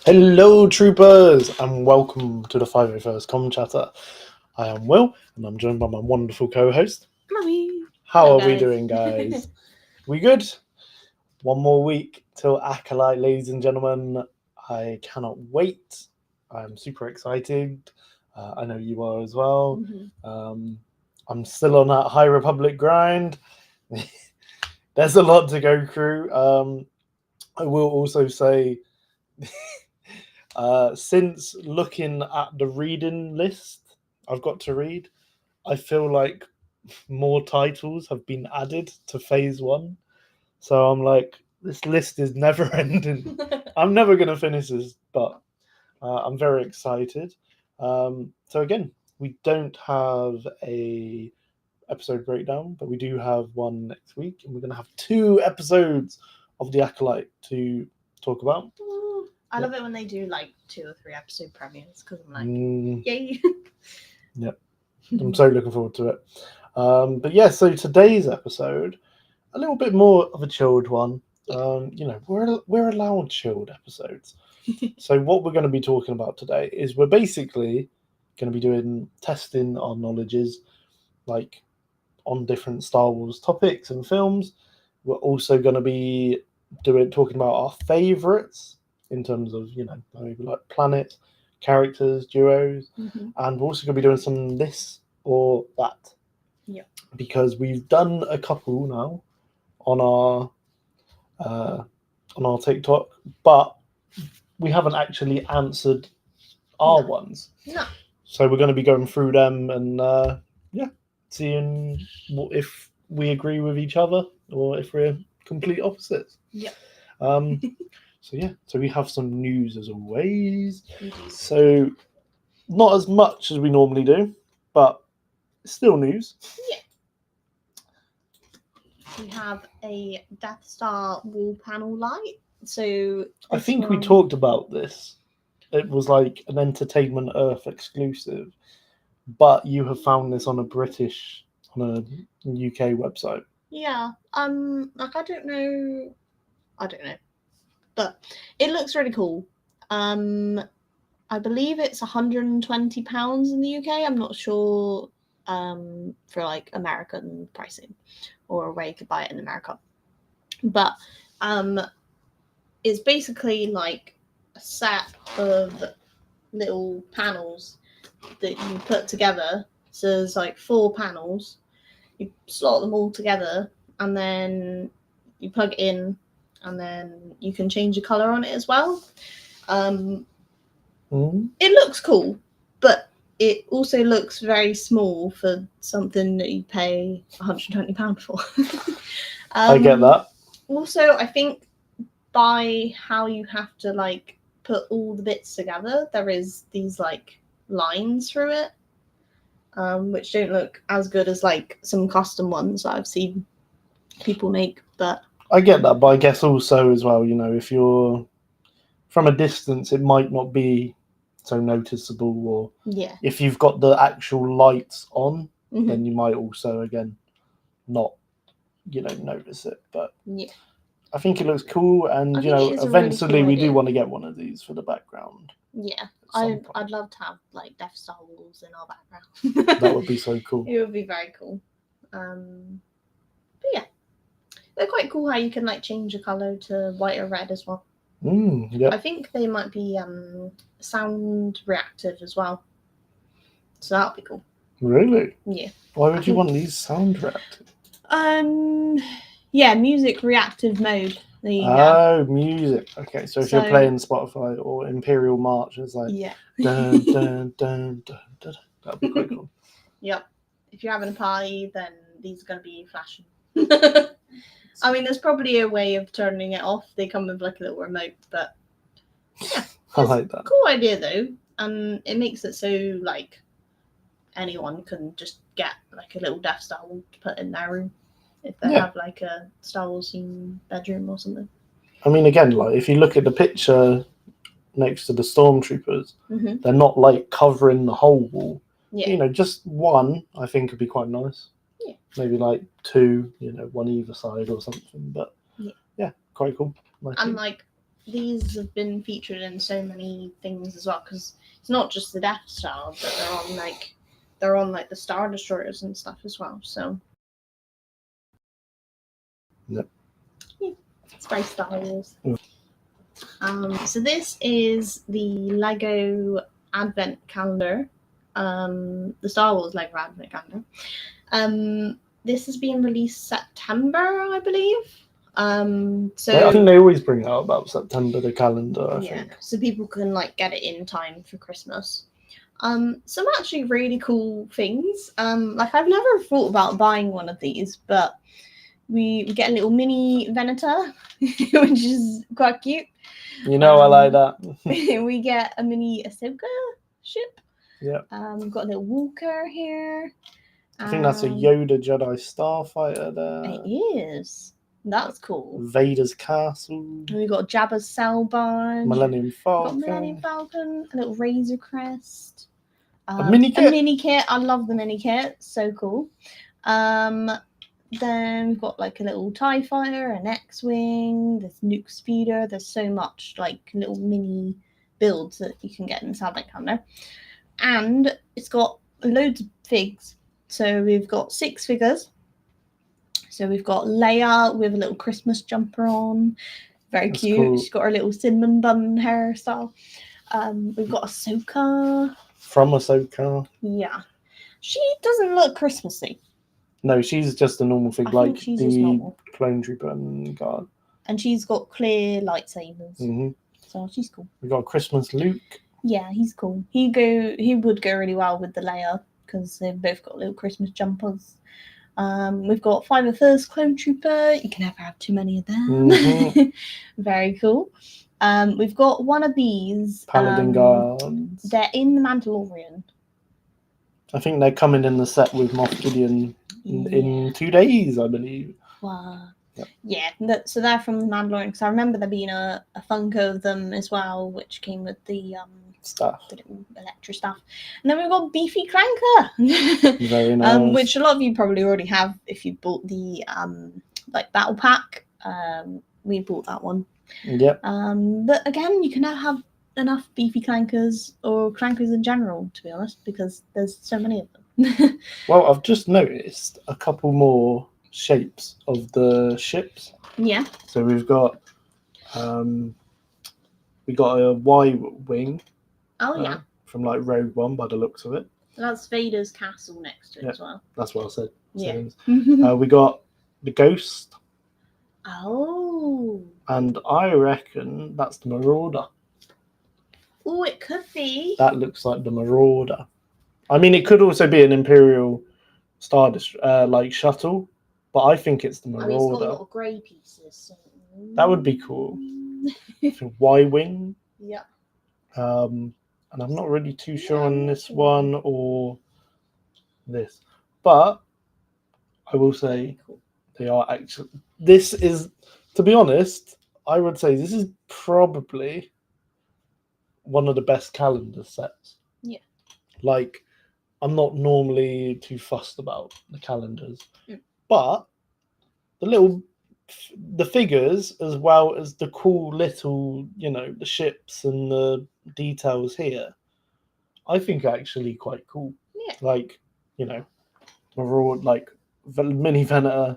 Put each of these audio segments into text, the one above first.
Hello, troopers, and welcome to the 501st Com Chatter. I am Will, and I'm joined by my wonderful co-host. Mummy. How Hello, are we guys. doing, guys? We good? One more week till Acolyte, ladies and gentlemen. I cannot wait. I'm super excited. I know you are as well. I'm still on that High Republic grind. There's a lot to go through. I will also say, since looking at the reading list I've got to read, I feel like more titles have been added to phase 1. So I'm like, this list is never ending. I'm never going to finish this, but I'm very excited. So again, we don't have a episode breakdown, but we do have one next week, and we're going to have 2 episodes of The Acolyte to talk about. I love it when they do like 2 or 3 episode premieres because I'm like, yay! Yep, I'm so looking forward to it. But yeah, so today's episode, a little bit more of a chilled one. We're allowed chilled episodes. So what we're going to be talking about today is we're basically going to be doing testing our knowledges, like on different Star Wars topics and films. We're also going to be talking about our favorites in terms of maybe like planets, characters, duos, and we're also going to be doing some this or that. Yeah. Because we've done a couple now on our TikTok, but we haven't actually answered our ones. No. So we're going to be going through them and seeing if we agree with each other or if we're complete opposites. Yeah. So we have some news as always. So not as much as we normally do, but still news. Yeah. We have a Death Star wall panel light. So I think we talked about this. It was like an Entertainment Earth exclusive, but you have found this on a UK website. Yeah. I don't know, but it looks really cool. I believe it's £120 in the UK. I'm not sure for like American pricing or where you could buy it in America. But it's basically like a set of little panels that you put together. So there's like 4 panels. You slot them all together and then you plug it in and then you can change the colour on it as well. It looks cool, but it also looks very small for something that you pay £120 for. I get that. Also, I think by how you have to like put all the bits together, there is these like lines through it, which don't look as good as like some custom ones that I've seen people make. But I get that, but I guess also as well, if you're from a distance, it might not be so noticeable, or if you've got the actual lights on, then you might also again not notice it. But I think it looks cool, and eventually we do want to get one of these for the background. Yeah, I'd love to have like Death Star walls in our background. That would be so cool. It would be very cool. But yeah, they're quite cool how you can like change the color to white or red as well. Yeah. I think they might be sound reactive as well, so that'll be cool. Really? Yeah. Why would you want these sound reactive? Yeah, music reactive mode. There you go. Music. Okay, so if you're playing Spotify or Imperial March, it's like dun, dun, dun, dun, dun. That'd be quite cool. Yep. If you're having a party, then these are going to be flashing. I mean, there's probably a way of turning it off. They come with like a little remote, but yeah, I like that. Cool idea though, and it makes it so like anyone can just get like a little Death Star wall to put in their room if they have like a Star Wars themed bedroom or something. I mean, again, like if you look at the picture next to the stormtroopers, they're not like covering the whole wall. Yeah. Just one, I think, would be quite nice. Yeah. Maybe like 2, one either side or something. But yeah, quite cool. And like these have been featured in so many things as well, because it's not just the Death Star, but they're on like the Star Destroyers and stuff as well. So Yep. Yeah, it's very Star Wars. Mm. So this is the Lego Advent Calendar, the Star Wars Lego Advent Calendar. This is being released September, I believe. So I think they always bring out about September, the calendar. I think. so people can like get it in time for Christmas. Some actually really cool things. Like I've never thought about buying one of these, but we get a little mini Venator, which is quite cute. You know, I like that. We get a mini Ahsoka ship. Yeah. We've got a little Walker here. I think that's a Yoda Jedi Starfighter there. It is. That's cool. Vader's castle. And we got Jabba's sail barge. Millennium Falcon. Got Millennium Falcon. A little Razor Crest. A mini kit. A mini kit. I love the mini kit. So cool. Then we've got like a little TIE fighter, an X-Wing, this nuke speeder. There's so much like little mini builds that you can get in this advent calendar. And it's got loads of figs. So we've got 6 figures. So we've got Leia with a little Christmas jumper on. Very That's cute. cool. She's got her little cinnamon bun hairstyle. We've got Ahsoka. From Ahsoka. Yeah. She doesn't look Christmassy. No, she's just a normal fig, I like think she's just the normal. clone trooper and guard. And she's got clear lightsabers. Mm-hmm. So she's cool. We got Christmas Luke. Yeah, he's cool. He would go really well with the Leia because they've both got little Christmas jumpers. We've got 5 of First Clone Trooper. You can never have too many of them. Mm-hmm. Very cool. We've got one of these. Paladin guards. They're in the Mandalorian. I think they're coming in the set with Moff Gideon in 2 days, I believe. Wow. Yep. Yeah, so they're from the Mandalorian. Because I remember there being a Funko of them as well, which came with the Stuff. The little Electra stuff. And then we've got Beefy Clanker. Very nice. Which a lot of you probably already have if you bought the like battle pack. We bought that one. Yep. But again, you can never have enough Beefy Clankers or Clankers in general, to be honest, because there's so many of them. Well, I've just noticed a couple more shapes of the ships. Yeah. So we've got a Y-wing. Oh yeah. From like Rogue One, by the looks of it. That's Vader's castle next to it as well. That's what I said. Yeah. We got the Ghost. Oh. And I reckon that's the Marauder. Oh, it could be. That looks like the Marauder. I mean, it could also be an Imperial Star like shuttle, but I think it's the Marauder. It's got a lot of grey pieces. So... That would be cool. Y-wing. Yeah. And I'm not really too sure on this one or this, but I will say they are actually. This is, to be honest, I would say this is probably one of the best calendar sets. Yeah. Like, I'm not normally too fussed about the calendars, but the figures, as well as the cool little, the ships and the details here, I think are actually quite cool. Yeah. Like, Maraud, like Mini Venator,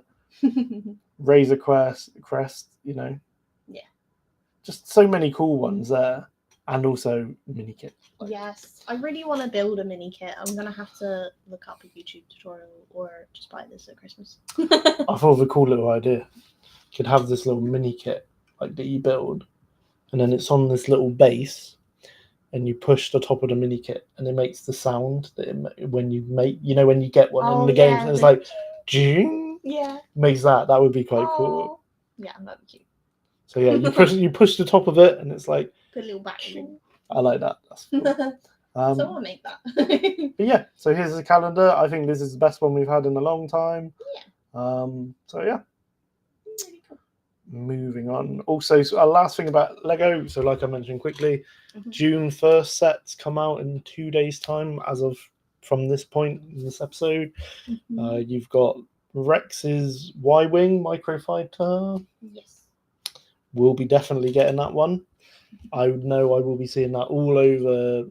Razor Crest, Yeah. Just so many cool ones there. And also mini kit. Yes, I really want to build a mini kit. I'm gonna have to look up a YouTube tutorial or just buy this at Christmas. I thought of a cool little idea. You could have this little mini kit like that you build, and then it's on this little base, and you push the top of the mini kit, and it makes the sound that when you make, when you get one in the game, and it's like, jing. Yeah. Makes that. That would be quite cool. Yeah, that'd be cute. So yeah, you push the top of it, and it's like. Put a little battery. I like that. That's cool. So I'll make that. But yeah, so here's the calendar. I think this is the best one we've had in a long time. Yeah. So yeah. Really cool. Moving on. Also, so our last thing about Lego. So like I mentioned quickly, June 1st sets come out in 2 days' time as of from this point in this episode. You've got Rex's Y-Wing microfighter. Yes. will be definitely getting that one. I know I will be seeing that all over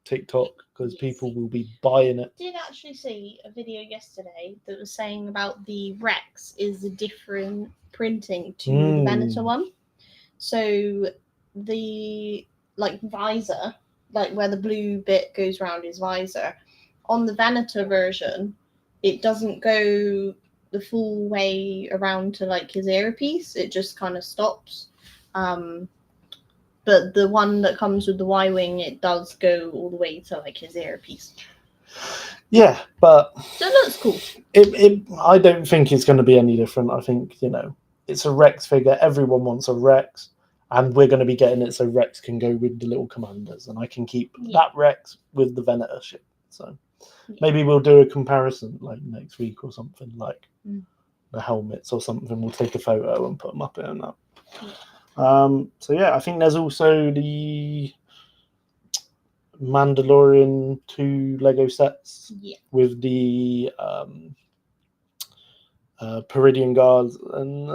TikTok because people will be buying it. I did actually see a video yesterday that was saying about the Rex is a different printing to the Venator one. So the visor, like where the blue bit goes around his visor, on the Venator version, it doesn't go the full way around to like his earpiece. It just kind of stops. But the one that comes with the Y-wing, it does go all the way to like his earpiece. Yeah, but so it looks cool. I don't think it's going to be any different. I think, it's a Rex figure. Everyone wants a Rex, and we're going to be getting it so Rex can go with the little commanders, and I can keep that Rex with the Venator ship. So maybe we'll do a comparison like next week or something, like the helmets or something. We'll take a photo and put them up in that. So yeah, I think there's also the Mandalorian 2 Lego sets with the Peridian Guards and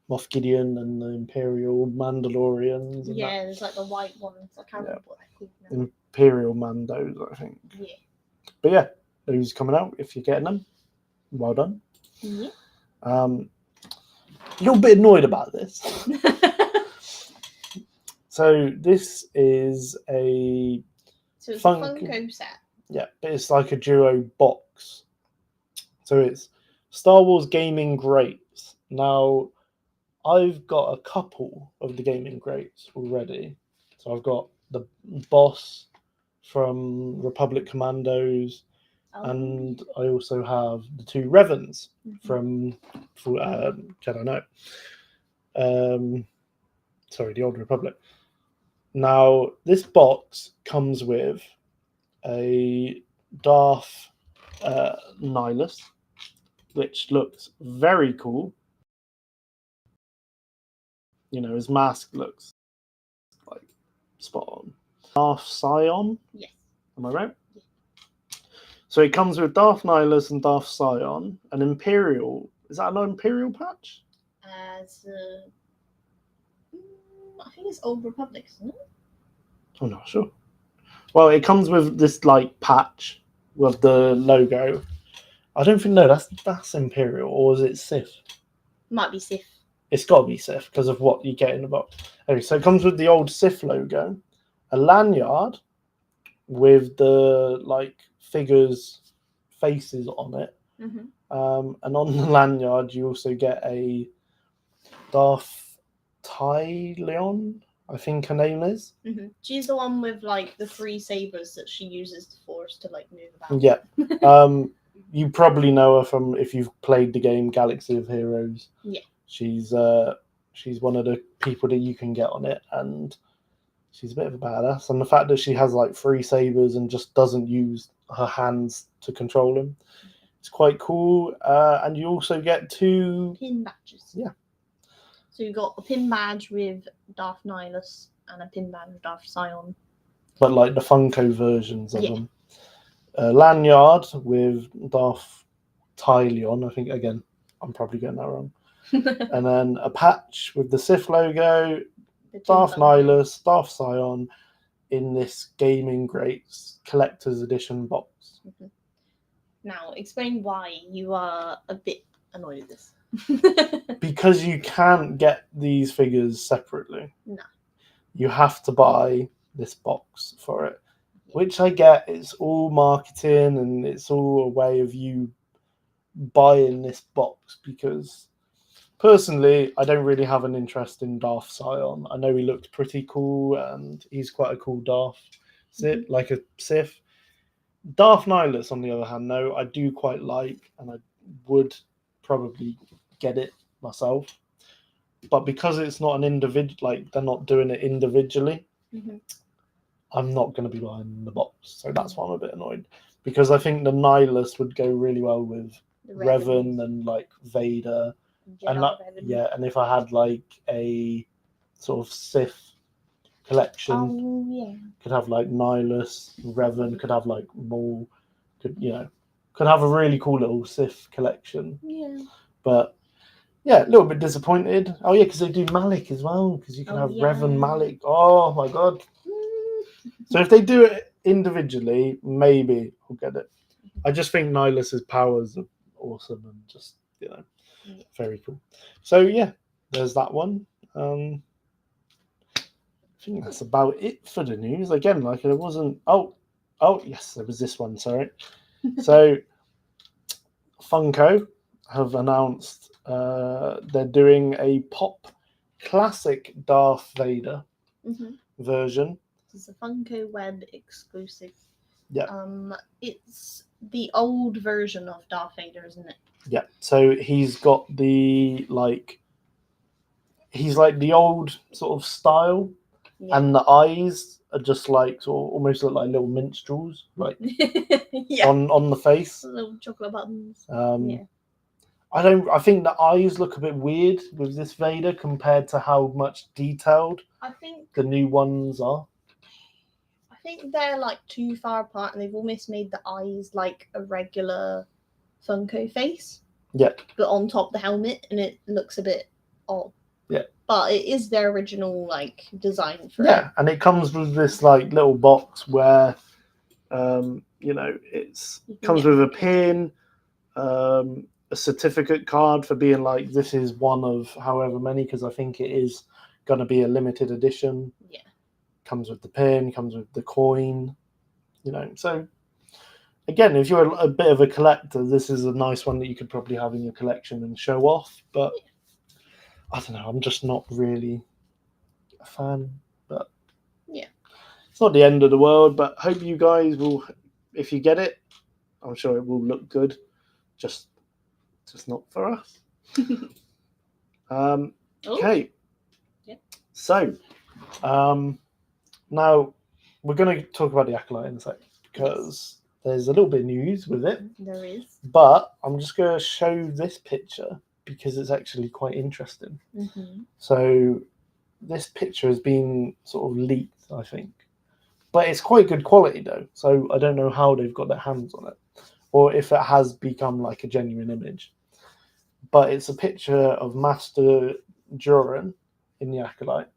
Moff Gideon and the Imperial Mandalorians. And there's like the white ones. I can't remember what they're called now. Imperial Mandos, I think. Yeah. But yeah, those coming out. If you're getting them, well done. Yeah. You're a bit annoyed about this. So this is a Funko set. Yeah, but it's like a duo box. So it's Star Wars gaming greats. Now, I've got a couple of the gaming greats already. So I've got the boss from Republic Commandos, and I also have the 2 Revans from Jedi Knight. The Old Republic. Now, this box comes with a Darth Nihilus, which looks very cool. His mask looks like spot on. Darth Scion? Yes. Am I right? Yeah. So it comes with Darth Nihilus and Darth Scion, an Imperial. Is that an Imperial patch? I think it's Old Republic, isn't it? I'm not sure. Well, it comes with this patch with the logo. I don't think that's Imperial, or is it Sith? Might be Sith. It's got to be Sith because of what you get in the box. Okay, so it comes with the old Sith logo, a lanyard with the figures' faces on it, and on the lanyard you also get a Darth Tylion, I think her name is. She's the one with the 3 sabers that she uses the Force to move about. Yeah. You probably know her from if you've played the game Galaxy of Heroes. Yeah. She's one of the people that you can get on it, and she's a bit of a badass. And the fact that she has 3 sabers and just doesn't use her hands to control them, it's quite cool. And you also get 2 pin badges. Yeah. So you got a pin badge with Darth Nihilus and a pin badge with Darth Scion. But the Funko versions of them. A lanyard with Darth Tylion, I think, again, I'm probably getting that wrong. And then a patch with the Sith logo, Darth Nihilus, Darth Scion, in this Gaming Greats Collector's Edition box. Now, explain why you are a bit annoyed at this. Because you can't get these figures separately. No. You have to buy this box for it. Which I get, it's all marketing and it's all a way of you buying this box, because personally, I don't really have an interest in Darth Scion. I know he looked pretty cool and he's quite a cool Darth Sith, like a Sith. Darth Nihilus, on the other hand, no, I do quite like, and I would probably get it myself. But because it's not an individual, they're not doing it individually, I'm not going to be buying the box. So that's why I'm a bit annoyed. Because I think the Nihilus would go really well with Revan and Vader. And if I had a sort of Sith collection, could have Nihilus, Revan, could have Maul, could have a really cool little Sith collection. Yeah. But yeah, a little bit disappointed. Oh yeah, because they do Malik as well. Because you can Oh, have yeah. Revan Malik. Oh my god! Mm. So if they do it individually, maybe I'll get it. I just think Nihilus's powers are awesome and just Yeah. very cool. So yeah, there's that one. I think that's about it for the news. Again, like it wasn't. Oh yes, there was this one. Sorry. So Funko have announced they're doing a pop classic Darth Vader version. It's a Funko Web exclusive. Yeah. It's the old version of Darth Vader, isn't it? Yeah. So he's got the he's like the old sort of style, Yeah. and the eyes are just like sort of almost look like little minstrels, like Yeah. on the face. Little chocolate buttons. Yeah. I think the eyes look a bit weird with this Vader compared to how much detailed I think the new ones are. I think they're like too far apart, and they've almost made the eyes like a regular Funko face. Yeah. But on top of the helmet, and it looks a bit odd. Yeah. But it is their original like design for it. And it comes with this like little box where it's comes with a pin, a certificate card for being like this is one of however many, because I think it is going to be a limited edition. Yeah. Comes with the pin, comes with the coin, so again, if you're a bit of a collector, this is a nice one that you could probably have in your collection and show off. But I don't know, I'm just not really a fan. But yeah, it's not the end of the world. But hope you guys will, if you get it, I'm sure it will look good. Just not for us. Okay. Yeah. So, now we're going to talk about the Acolyte in a sec, because there's a little bit of news with it. There is. But I'm just going to show this picture because it's actually quite interesting. So this picture has been sort of leaked, I think. But it's quite good quality though. So I don't know how they've got their hands on it, or if it has become like a genuine image. But it's a picture of Master Durin in the Acolyte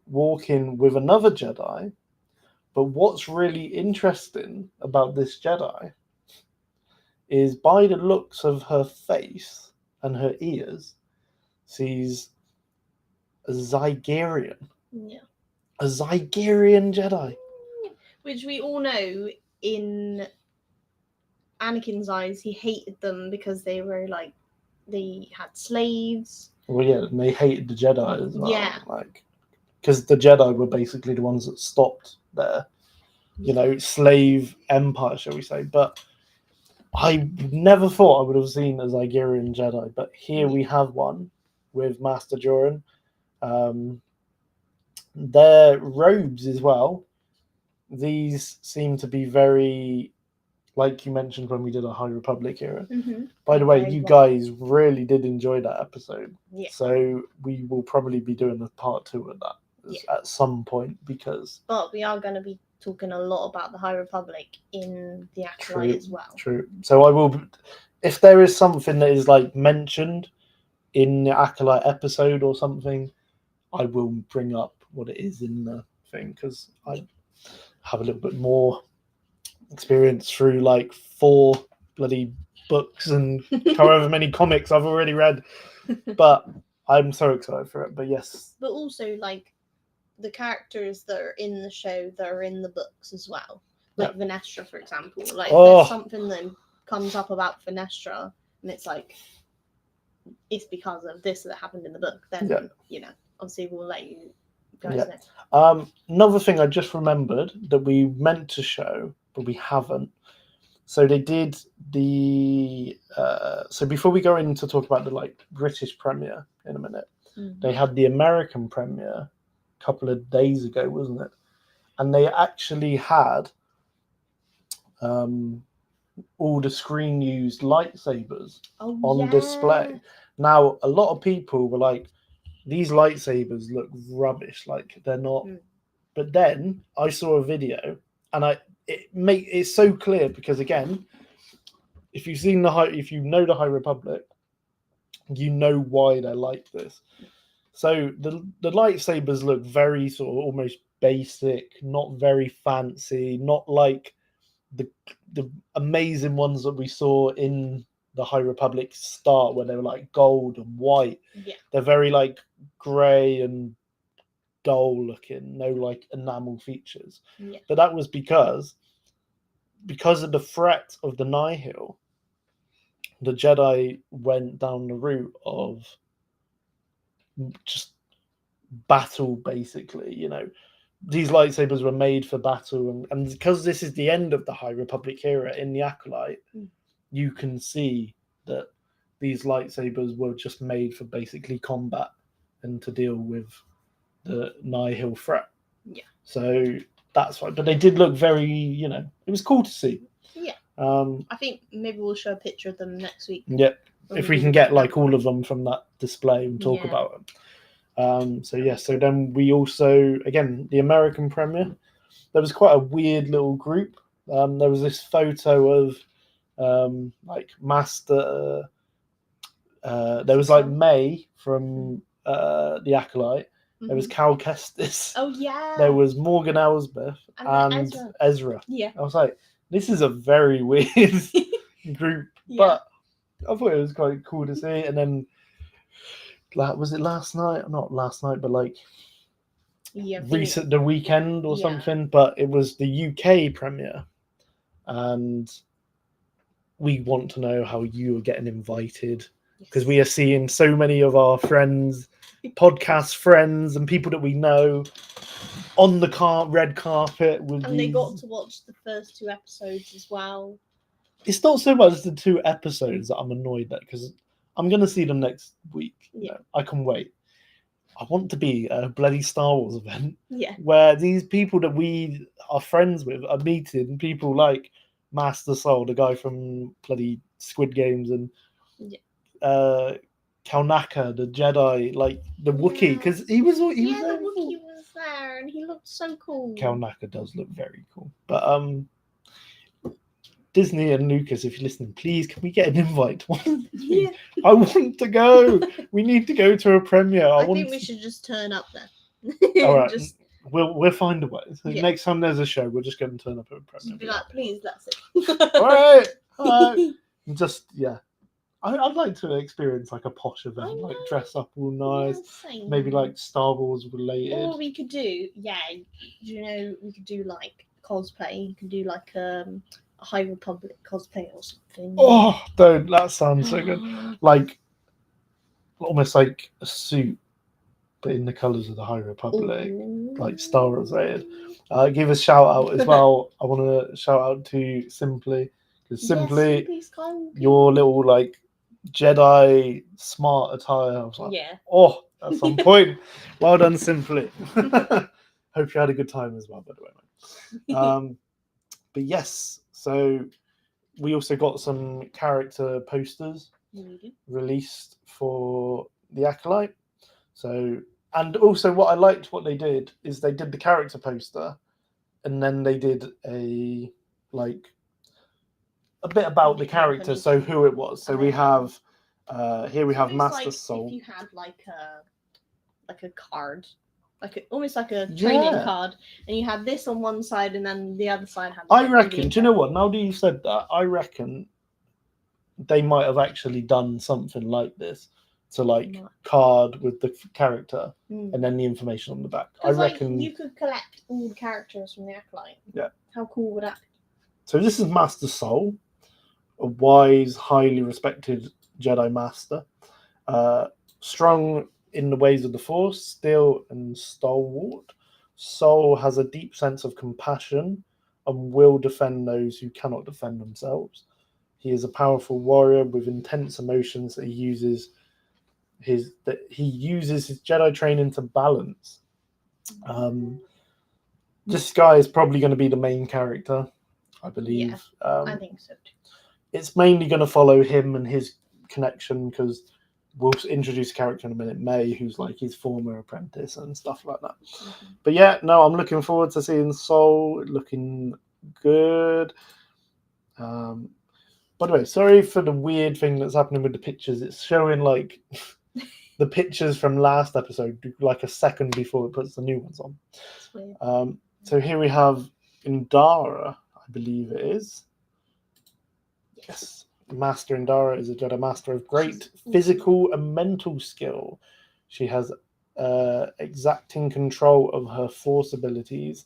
walking with another Jedi. But what's really interesting about this Jedi is, by the looks of her face and her ears, she's a Zygerian. Yeah. A Zygerian Jedi. Which we all know, in Anakin's eyes, he hated them because they were like, they had slaves. Well, yeah, and they hated the Jedi as well. Yeah. Like, because the Jedi were basically the ones that stopped their, slave empire, shall we say. But I never thought I would have seen a Zygerian Jedi. But here we have one with Master Durin. Their robes as well. These seem to be very, like you mentioned when we did a High Republic era. By the way, you guys really did enjoy that episode. Yeah. So we will probably be doing a part 2 of that at some point, because... But we are going to be talking a lot about the High Republic in the Acolyte as well. True. So I will... If there is something that is like mentioned in the Acolyte episode or something, I will bring up what it is in the thing, because I have a little bit more experience through like 4 bloody books and however many comics I've already read. But I'm so excited for it. But yes. But also, like, the characters that are in the show that are in the books as well. Like Venestra, for example. Like, if there's something that comes up about Venestra, and it's like, it's because of this that happened in the book, then, obviously we'll let you guys know. Another thing I just remembered that we meant to show, but we haven't. So they did the... so before we go in to talk about the like British premiere in a minute, they had the American premiere a couple of days ago, wasn't it? And they actually had all the screen used lightsabers on display. Now, a lot of people were like, these lightsabers look rubbish, like they're not. But then I saw a video, and it's so clear, because again, if you know the High Republic, you know why they're like this. So the lightsabers look very sort of almost basic, not very fancy, not like the amazing ones that we saw in the High Republic start, where they were like gold and white. Yeah. They're very like grey and dull looking, no like enamel features. Yeah. But that was because of the threat of the Nihil, the Jedi went down the route of just battle, basically. You know, these lightsabers were made for battle, and because this is the end of the High Republic era in the Acolyte, you can see that these lightsabers were just made for basically combat and to deal with the Nihil threat. Yeah. So that's why. But they did look very, you know, it was cool to see. Yeah. I think maybe we'll show a picture of them next week. Yep. If we can get like all of them from that display and talk Yeah. about them. So yeah, so then we also, again, the American premiere, there was quite a weird little group. There was this photo of like Master, there was like May from the Acolyte, there was Cal Kestis, Oh yeah. there was Morgan Elsbeth and Ezra. Yeah. I was like, this is a very weird group, but I thought it was quite cool to see. And then, like, was it last night? Not last night, but like the weekend or something. But it was the UK premiere, and we want to know how you are getting invited, because we are seeing so many of our friends, podcast friends, and people that we know on the red carpet with and they got to watch the first 2 episodes as well. It's not so much the 2 episodes that I'm annoyed at, because I'm going to see them next week. Yeah. You know, I can wait. I want to be a bloody Star Wars event where these people that we are friends with are meeting people like Master Soul, the guy from bloody Squid Games, and Kalnaka, the Jedi, like the Wookiee, because the Wookiee was there and he looked so cool. Kalnaka does look very cool, but Disney and Lucas, if you're listening, please can we get an invite? I want to go. We need to go to a premiere. I think we should just turn up there. All right, we'll find a way. So next time there's a show, we're just going to turn up at a premiere. Just be like, please, that's it. All right. Just I'd like to experience like a posh event, like dress up all nice, maybe like Star Wars related. Or we could do, we could do like cosplay. You can do like a High Republic cosplay or something. Oh, that sounds so good. Like almost like a suit, but in the colours of the High Republic, like Star Wars rated. Give a shout out as well. I want to shout out to Simply, because Simply, your little like Jedi smart attire. I was like, that's on point. Well done, Simply. Hope you had a good time as well, by the way, mate. But yes, so we also got some character posters released for the Acolyte. So, and also what I liked what they did is they did the character poster, and then they did a bit about the character, so who it was. So we have here we have Master Soul. If you had like a card, almost like a training card, and you had this on one side, and then the other side had. I reckon. Do you know what? Now that you said that, I reckon they might have actually done something like this to like card with the character and then the information on the back. I reckon you could collect all the characters from the Acolyte. Yeah. How cool would that be? So this is Master Soul, a wise, highly respected Jedi Master, strong in the ways of the Force, still and stalwart. Soul has a deep sense of compassion and will defend those who cannot defend themselves. He is a powerful warrior with intense emotions that he uses his Jedi training to balance. This guy is probably going to be the main character, I believe. I think so too. It's mainly going to follow him and his connection, because we'll introduce a character in a minute, May, who's like his former apprentice and stuff like that. But I'm looking forward to seeing Soul looking good. By the way, sorry for the weird thing that's happening with the pictures. It's showing like the pictures from last episode, like a second before it puts the new ones on. It's weird. So here we have Indara, I believe it is. Yes. Master Indara is a Jedi Master of great physical and mental skill. She has exacting control of her Force abilities,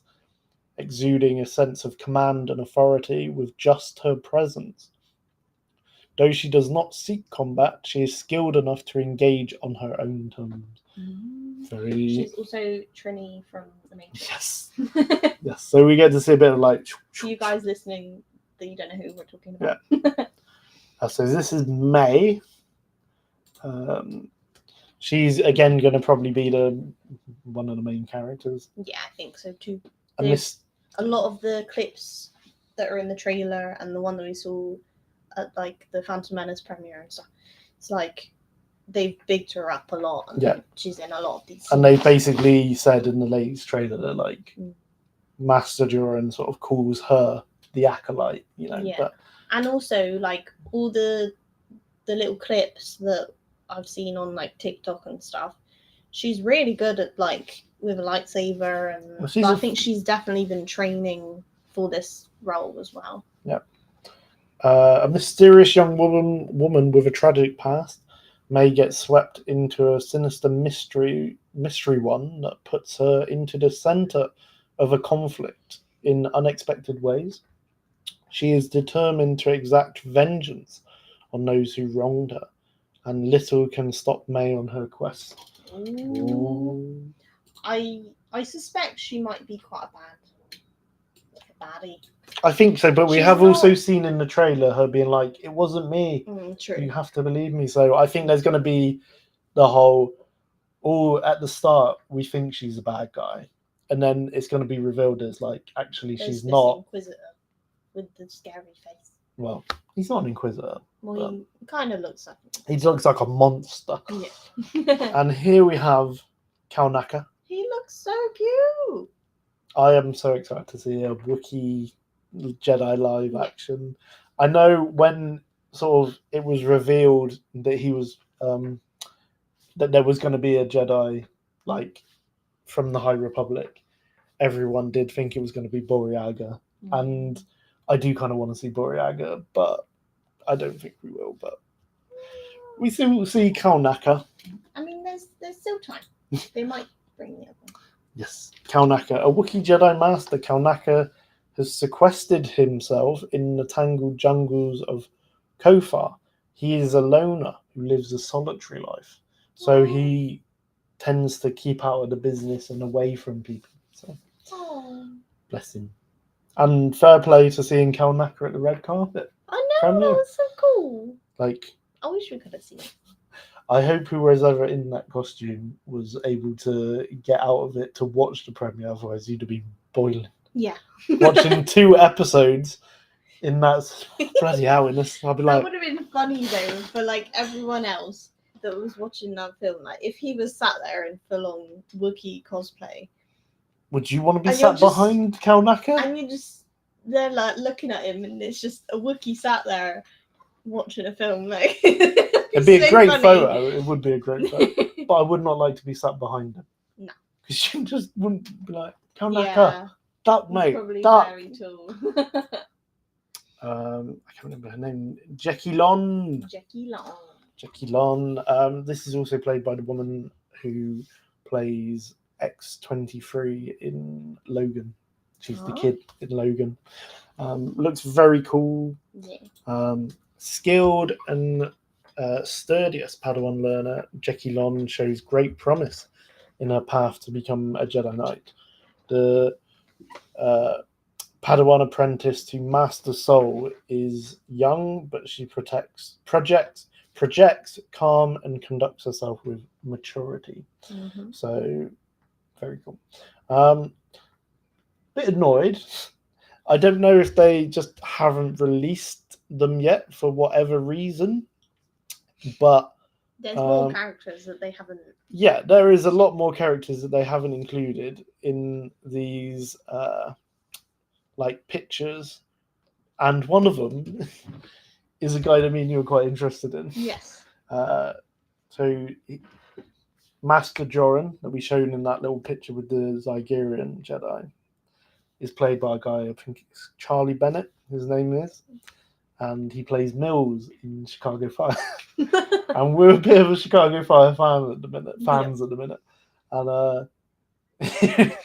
exuding a sense of command and authority with just her presence. Though she does not seek combat, she is skilled enough to engage on her own terms. Very. She's also Trini from the Matrix. Yes. Yes. So we get to see a bit of like. For you guys listening, that you don't know who we're talking about. Yeah. So this is May. She's again going to probably be one of the main characters. Yeah, I think so too. And a lot of the clips that are in the trailer and the one that we saw at like the Phantom Menace premiere and stuff, it's like they've bigged her up a lot, and she's in a lot of these. And they basically said in the latest trailer that like Master Duran sort of calls her the Acolyte, you know. Yeah. But and also like all the little clips that I've seen on like TikTok and stuff, she's really good at like with a lightsaber, and I think she's definitely been training for this role as well. Yeah. A mysterious young woman with a tragic past may get swept into a sinister mystery one that puts her into the center of a conflict in unexpected ways. She is determined to exact vengeance on those who wronged her, and little can stop May on her quest. Ooh. I suspect she might be quite a baddie. I think so, but we have also seen in the trailer her being like, "It wasn't me. True. You have to believe me." So I think there's going to be the whole, at the start we think she's a bad guy, and then it's going to be revealed as like actually she's not. Inquisitor with the scary face. Well, he's not an Inquisitor. Well, he kind of looks like him. He looks like a monster. Yeah. And here we have Kalnaka. He looks so cute. I am so excited to see a Wookiee Jedi live action. I know when sort of it was revealed that he was that there was going to be a Jedi like from the High Republic, everyone did think it was going to be Boryaga, and I do kind of want to see Boryaga, but I don't think we will. But we still will see Kalnaka. I mean, there's still time. They might bring the other one. Yes, Kalnaka, a Wookiee Jedi Master. Kalnaka has sequestered himself in the tangled jungles of Kofar. He is a loner who lives a solitary life, so he tends to keep out of the business and away from people. So, bless him. And fair play to seeing Kalnaka at the red carpet. I know, that was so cool. Like, I wish we could have seen it. I hope whoever's ever in that costume was able to get out of it to watch the premiere, otherwise you'd have been boiling. Yeah. Watching 2 episodes in that bloody hourness. I'd be like, that would have been funny though for like everyone else that was watching that film. Like if he was sat there in full on Wookiee cosplay. Would you want to be sat behind Kalnaka? And they're like looking at him, and it's just a Wookiee sat there watching a film. Like it'd be a great photo. It would be a great photo, but I would not like to be sat behind him. No, because you just wouldn't be like Kalnaka. Yeah, duck, mate. Probably duck. very tall. I can't remember her name. Jackie Lon. Jackie Lon. This is also played by the woman who plays X-23 in Logan. She's the kid in Logan. Looks very cool. Yeah. Skilled and sturdiest Padawan learner, Jackie Lon shows great promise in her path to become a Jedi Knight. The Padawan apprentice to Master Soul is young, but she projects calm and conducts herself with maturity. Mm-hmm. So, very cool. Bit annoyed. I don't know if they just haven't released them yet for whatever reason, but there's more characters that they haven't. Yeah, there is a lot more characters that they haven't included in these like pictures, and one of them is a guy that me and you are quite interested in. Yes. So Master Joran, that we shown in that little picture with the Zygerian Jedi, is played by a guy, I think it's Charlie Bennett, his name is, and he plays Mills in Chicago Fire. And we're a bit of a Chicago Fire fans at the minute, and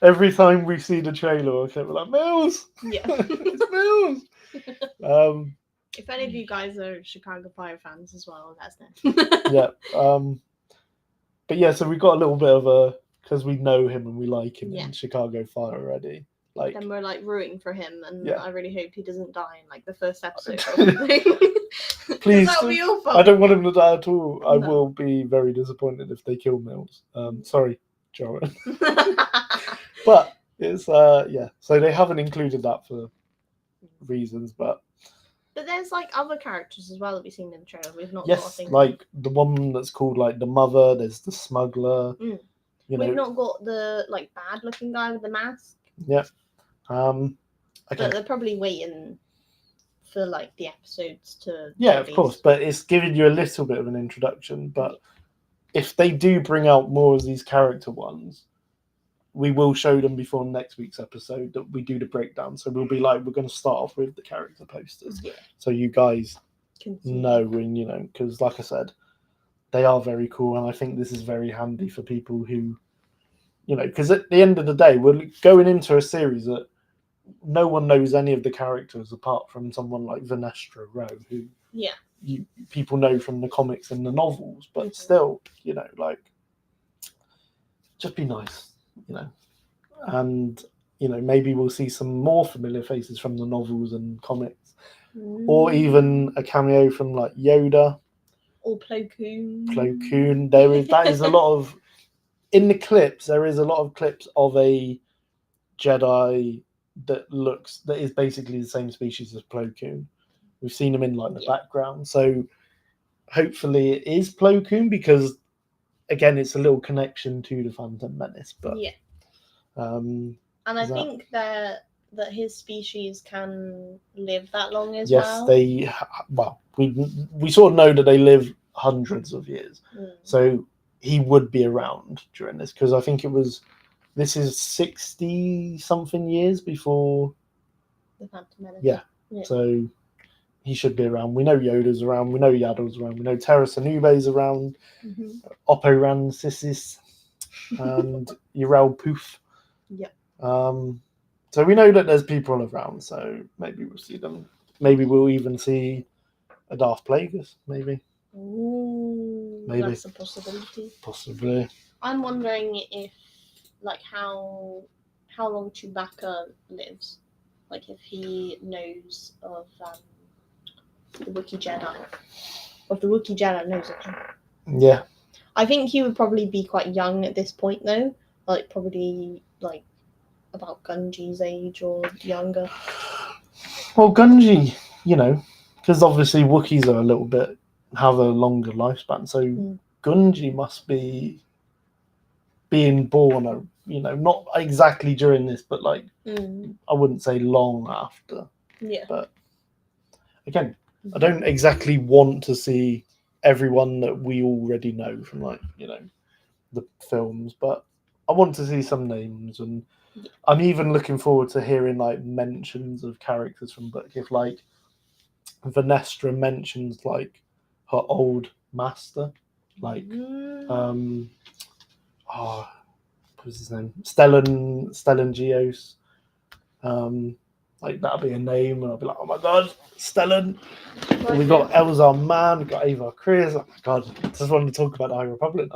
every time we see the trailer, we're like, Mills, Yeah. it's Mills. If any of you guys are Chicago Fire fans as well, let us know. Yeah. But yeah, so we got a little bit of because we know him and we like him Yeah. in Chicago Fire already. Like, then we're like rooting for him, and Yeah. I really hope he doesn't die in like the first episode or something. Please, that'll be your fault. I don't want him to die at all. I No. will be very disappointed if they kill Mills. Sorry, Joran. But it's yeah. So they haven't included that for reasons, but there's like other characters as well that we've seen in the trailer. We've not got a yes, thing. like the one that's called like the mother. There's the smuggler. Mm. You know, We've not got the like bad looking guy with the mask. Yeah. Okay. Okay. But they're probably waiting for like the episodes to. Yeah, of course, but it's giving you a little bit of an introduction. But if they do bring out more of these character ones, we will show them before next week's episode that we do the breakdown. So we'll be like, we're going to start off with the character posters, so you guys know, and you know, because like I said, they are very cool, and I think this is very handy for people who, you know, because at the end of the day, we're going into a series that no one knows any of the characters apart from someone like Vanestra Rowe, who people know from the comics and the novels, but still, you know, like, just be nice, you know, and you know, maybe we'll see some more familiar faces from the novels and comics, or even a cameo from like Yoda or Plo Koon. That is a lot of in the clips. There is a lot of clips of a Jedi that is basically the same species as Plo Koon. We've seen him in like the background, so hopefully it is Plo Koon, because again, it's a little connection to the Phantom Menace. But and I think that his species can live that long as well. Yes, we sort of know that they live hundreds of years, so he would be around during this, because I think this is 60 something years before the Phantom Menace. Yeah. So he should be around. We know Yoda's around. We know Yaddle's around. We know Terra Sanube's around. Oppo Rancisis and Urel Poof. Yep. So we know that there's people around. So maybe we'll see them. Maybe we'll even see a Darth Plagueis. Maybe. Ooh, maybe that's a possibility. Possibly. I'm wondering if, like, how long Chewbacca lives. Like, if he knows of the Wookiee Jedi. Or if the Wookiee Jedi knows of him. Yeah. I think he would probably be quite young at this point, though. Like, probably, like, about Gunji's age or younger. Well, Gunji, you know, because obviously Wookiees have a longer lifespan. So Gunji must be being born, you know, not exactly during this, but like, I wouldn't say long after. Yeah. But again, I don't exactly want to see everyone that we already know from, like, you know, the films, but I want to see some names, and I'm even looking forward to hearing like mentions of characters from book. If like Vanestra mentions like her old master, like what was his name? Stellan Geos. Like, that'll be a name, and I'll be like, oh my god, Stellan. We got Elzar Mann, we got Ava Chris. Oh my god, I just wanted to talk about the High Republic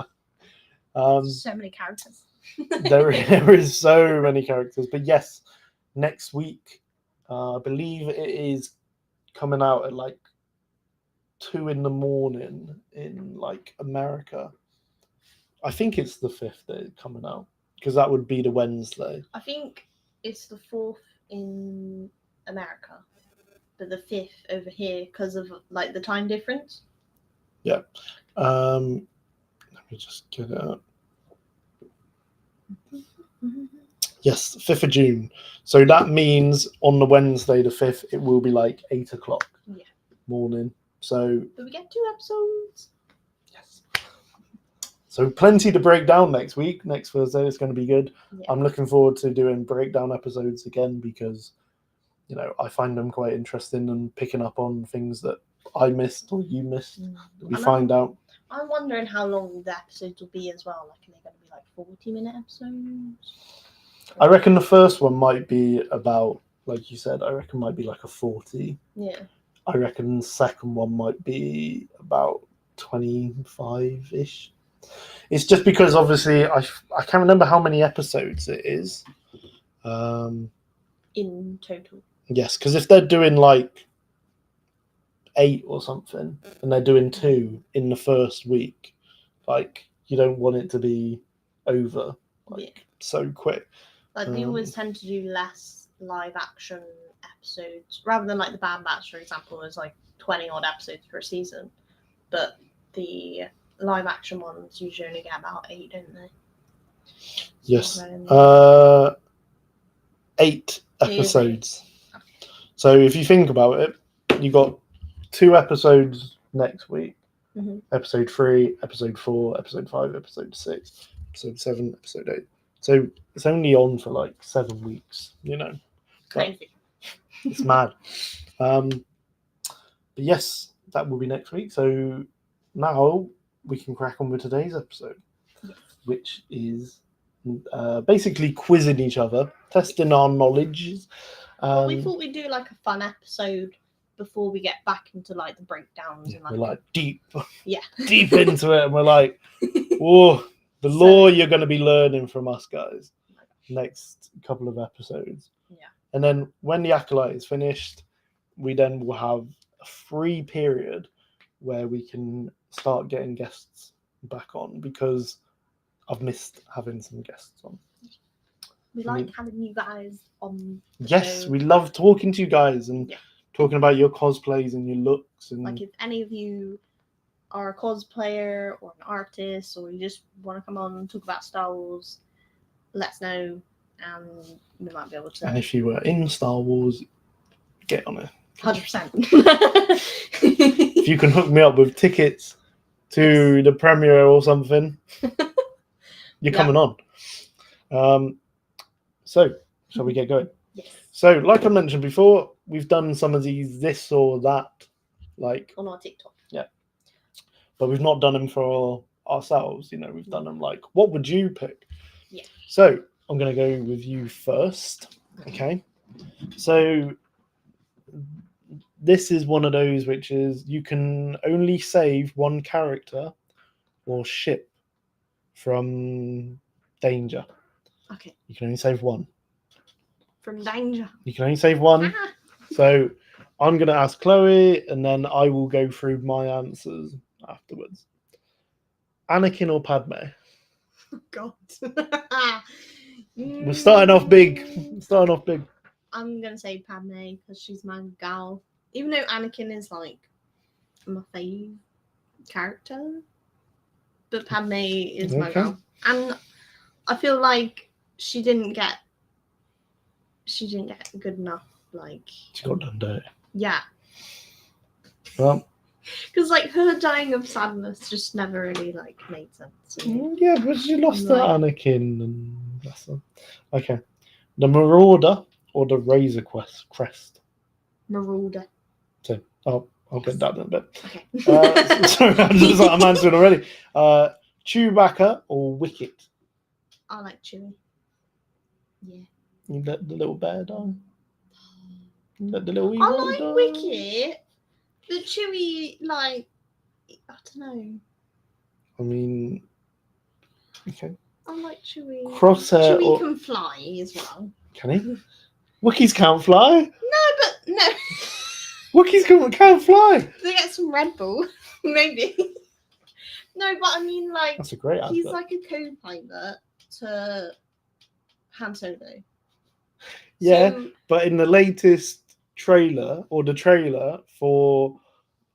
now. So many characters. there is so many characters, but yes, next week, I believe it is coming out at like 2 a.m. in like America. I think it's the 5th that it's coming out, because that would be the Wednesday. I think it's the 4th in America, but the 5th over here because of like the time difference. Yeah. Let me just get it out. Yes, 5th of June. So that means on the Wednesday, the 5th, it will be like 8 o'clock. Yeah. morning. So But we get 2 episodes. yes. So plenty to break down next week. Next Thursday is going to be good. Yeah. I'm looking forward to doing breakdown episodes again because, you know, I find them quite interesting and picking up on things that I missed or you missed. That we find out. I'm wondering how long the episodes will be as well. Like, are they going to be like 40-minute episodes? I reckon the first one might be about, like you said, I reckon might be like a 40. Yeah. I reckon the second one might be about 25-ish. It's just because obviously I can't remember how many episodes it is. In total. Yes, because if they're doing like 8 or something and they're doing 2 in the first week, like you don't want it to be over like so quick. Like they always tend to do less live action episodes rather than like the Bad Batch, for example, is like 20 odd episodes per season. But the live action ones usually only get about 8, don't they? Yes. 8 episodes. Okay. So if you think about it, you got 2 episodes next week. Mm-hmm. Episode 3, episode 4, episode 5, episode 6, episode 7, episode 8. So it's only on for like 7 weeks, you know. Crazy. It's mad. But yes, that will be next week. So now we can crack on with today's episode, which is basically quizzing each other, testing our knowledge. Well, we thought we'd do like a fun episode before we get back into like the breakdowns. And, like, we're like deep deep into it, and we're like, whoa, the lore you're going to be learning from us guys next couple of episodes. Yeah. And then when the Acolyte is finished, we then will have a free period where we can start getting guests back on because I've missed having some guests on. We like having you guys on. Yes, we love talking to you guys and talking about your cosplays and your looks. And like if any of you are a cosplayer or an artist or you just want to come on and talk about Star Wars, let us know and we might be able to. And if you were in Star Wars, get on it. 100%. If you can hook me up with tickets to the premiere or something, you're coming on. So, shall we get going? Yes. So, like I mentioned before, we've done some of these this or that, like on our TikTok. Yeah. But we've not done them for ourselves. You know, we've done them like, what would you pick? Yeah. So, I'm going to go with you first. Okay. So, this is one of those which is you can only save one character or ship from danger. Okay. You can only save one. From danger. You can only save one. So I'm going to ask Chloe and then I will go through my answers afterwards. Anakin or Padme? Oh, God. We're starting off big. I'm going to say Padme because she's my gal. Even though Anakin is like my fave character. But Padme is my gal. And I feel like she didn't get good enough, like She got done dirty. Yeah. Well, because like her dying of sadness just never really like made sense. Yeah, but she lost to Anakin and that's them. Okay. The Marauder or the Razor Crest? Marauder. So I'll get that in a bit. Okay. Sorry, I'm answering already. Chewbacca or Wicket? I like Chewie. Yeah. You let the little bear die. You let the little I like Wicket, but Chewie, like, I don't know. I mean, okay. I like Chewie. Crosshair. Chewie can fly as well. Can he? Wookiees can't fly. No. Wookiees can't fly. They get some Red Bull, maybe. No, but I mean, like, that's a great answer. He's like a co-pilot to Han Solo. Yeah, so, but in the latest trailer or the trailer for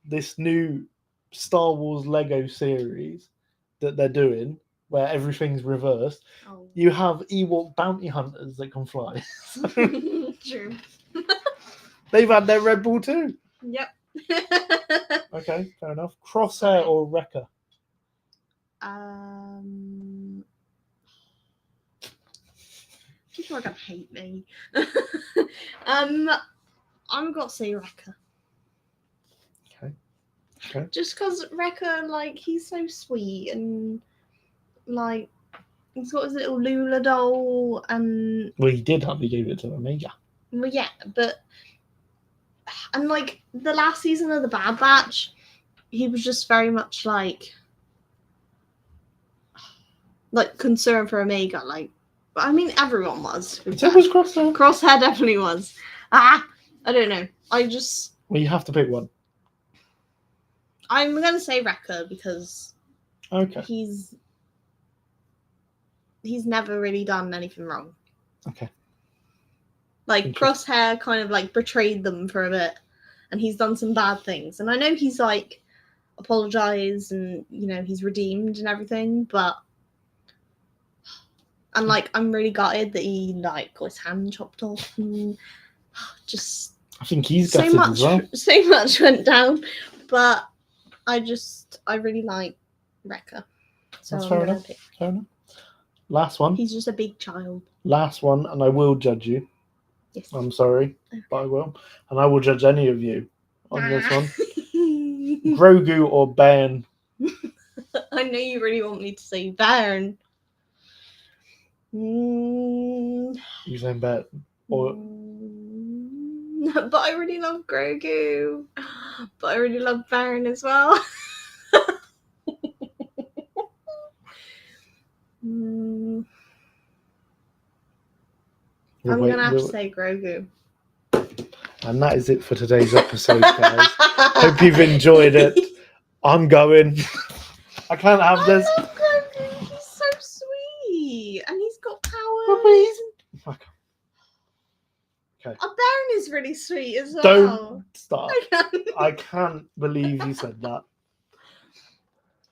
this new Star Wars Lego series that they're doing, where everything's reversed, you have Ewok bounty hunters that can fly. True. They've had their Red Bull too. Yep. Okay, fair enough. Crosshair or Wrecker? People are gonna hate me. I'm gonna say Wrecker. Okay. Just because Wrecker, like, he's so sweet and like he's got his little Lula doll and Well, he did have. He gave it to Omega. well, yeah, but and like the last season of the Bad Batch, he was just very much like concerned for Omega. Like, I mean, everyone was. So was Crosshair. Crosshair definitely was. I don't know. Well, you have to pick one. I'm gonna say Wrecker because Okay. he's never really done anything wrong. Okay. Like Crosshair kind of like betrayed them for a bit, and he's done some bad things. And I know he's like apologized and he's redeemed and everything, but like I'm really gutted that he like got his hand chopped off and just. I think he's so gutted much. as well. So much went down, but I really like Wrecker. So that's fair enough. Fair enough. Last one. He's just a big child. Last one, and I will judge you. Yes. I'm sorry, but I will. And I will judge any of you on this one. Grogu or Ben? I know you really want me to say Ben. You saying Ben? Or... But I really love Grogu. But I really love Baron as well. I'm going to have to say Grogu. And that is it for today's episode, guys. Hope you've enjoyed it. I'm going. I can't have this. I love Grogu. He's so sweet. And he's got powers. Okay. Baron is really sweet as well. Don't stop. I can't believe you said that.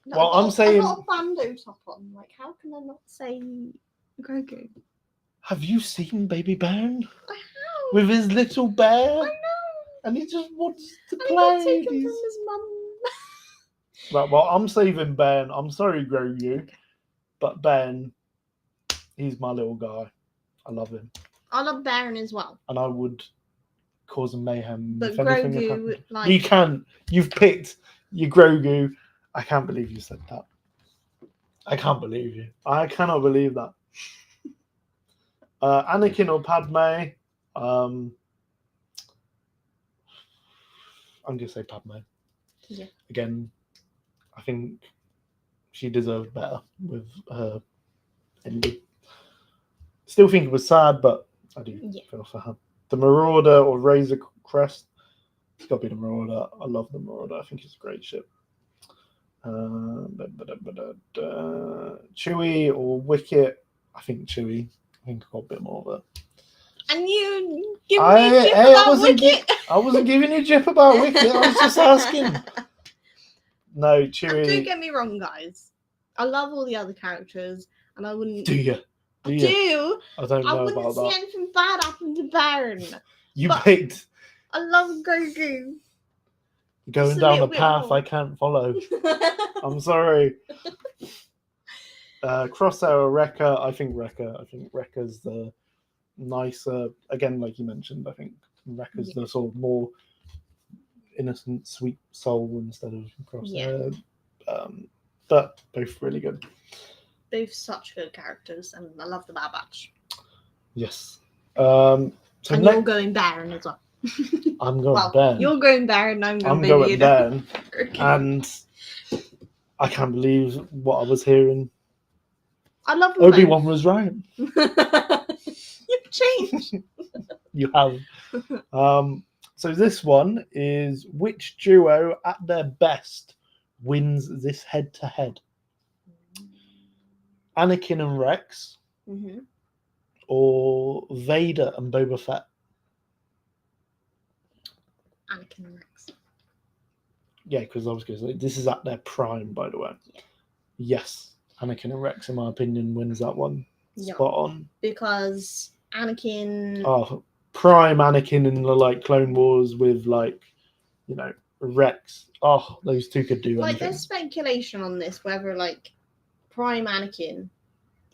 No, well, I'm saying... I've got a Bando top on. Like, how can I not say Grogu? Have you seen Baby Baron? I have. With his little bear? I know. And he just wants to play. He got taken from his mum. Right, well, I'm saving Ben. I'm sorry, Grogu. But Ben, he's my little guy. I love him. I love Baron as well. And I would cause a mayhem. But Grogu, like... You can't. You've picked your Grogu. I can't believe you said that. I can't believe you. I cannot believe that. Anakin or Padme? I'm going to say Padme. Yeah. Again, I think she deserved better with her ending. Still think it was sad, but I do feel for her. The Marauder or Razor Crest? It's got to be the Marauder. I love the Marauder. I think it's a great ship. Chewie or Wicket? I think Chewie. I think I got a bit more of it. And you give me a jip about Wicket? I wasn't giving you a jip about Wicket. I was just asking. No, Chewie. Don't get me wrong, guys. I love all the other characters, and I wouldn't. Do you? I do. I don't know about that. I wouldn't see anything bad happen to Baron. You picked. I love Grogu. Going down a path I can't follow. I'm sorry. Crosshair or Wrecker? I think Wrecker. I think Wrecker's the nicer. Again, like you mentioned, I think Wrecker's the sort of more innocent, sweet soul instead of Crosshair. Yeah. But both really good. Both such good characters, and I love the Bad Batch. Yes. So and you're going Baron as well. I'm going Baron. You're going Baron, I'm going Baron. Okay. And I can't believe what I was hearing. I love Obi-Wan was right. You've changed. You have. So this one is which duo at their best wins this head-to-head? Anakin and Rex, or Vader and Boba Fett? Anakin and Rex. Yeah, because I was going to say, this is at their prime, by the way. Yeah. Yes, Anakin and Rex, in my opinion, wins that one. Yeah. Spot on. Because Anakin... prime Anakin in the Clone Wars with Rex. Oh, those two could do Like, anything. there's speculation on this whether like Prime Anakin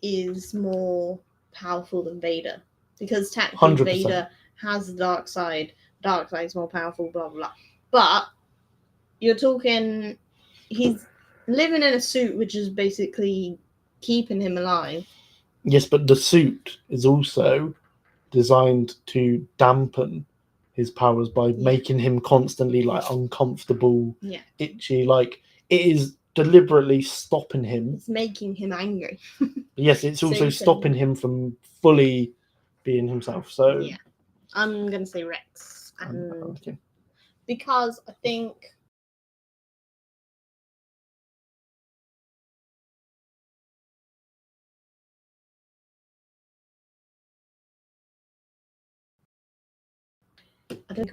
is more powerful than Vader, because technically 100%. Vader has the dark side. Dark side's more powerful. Blah blah blah. But you're talking, he's living in a suit which is basically keeping him alive. Yes, but the suit is also designed to dampen his powers by making him constantly like uncomfortable, itchy. Like, it is deliberately stopping him. It's making him angry. Yes, it's also stopping him from fully being himself. So yeah, I'm gonna say Rex, and because I think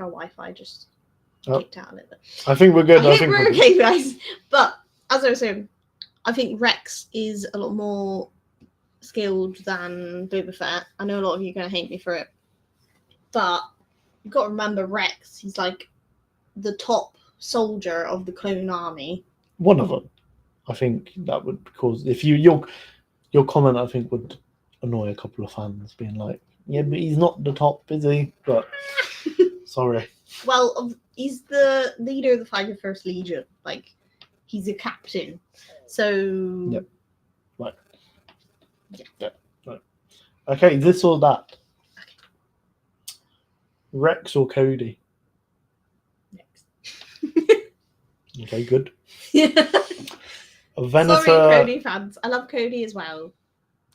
our Wi-Fi just kicked out a little bit. I think we're good. I think we're okay, guys. But as I was saying, I think Rex is a lot more skilled than Boba Fett. I know a lot of you are going to hate me for it, but you've got to remember Rex. He's like the top soldier of the clone army. One of them. I think that would cause, if your comment, I think, would annoy a couple of fans, being like, yeah, but he's not the top, is he? But sorry. Well, he's the leader of the 51st Legion. Like, he's a captain. So. Yep. Right. Yeah. Right. Okay, this or that. Okay. Rex or Cody? Rex. Okay, good. Yeah. A Venator. Sorry, Cody fans. I love Cody as well.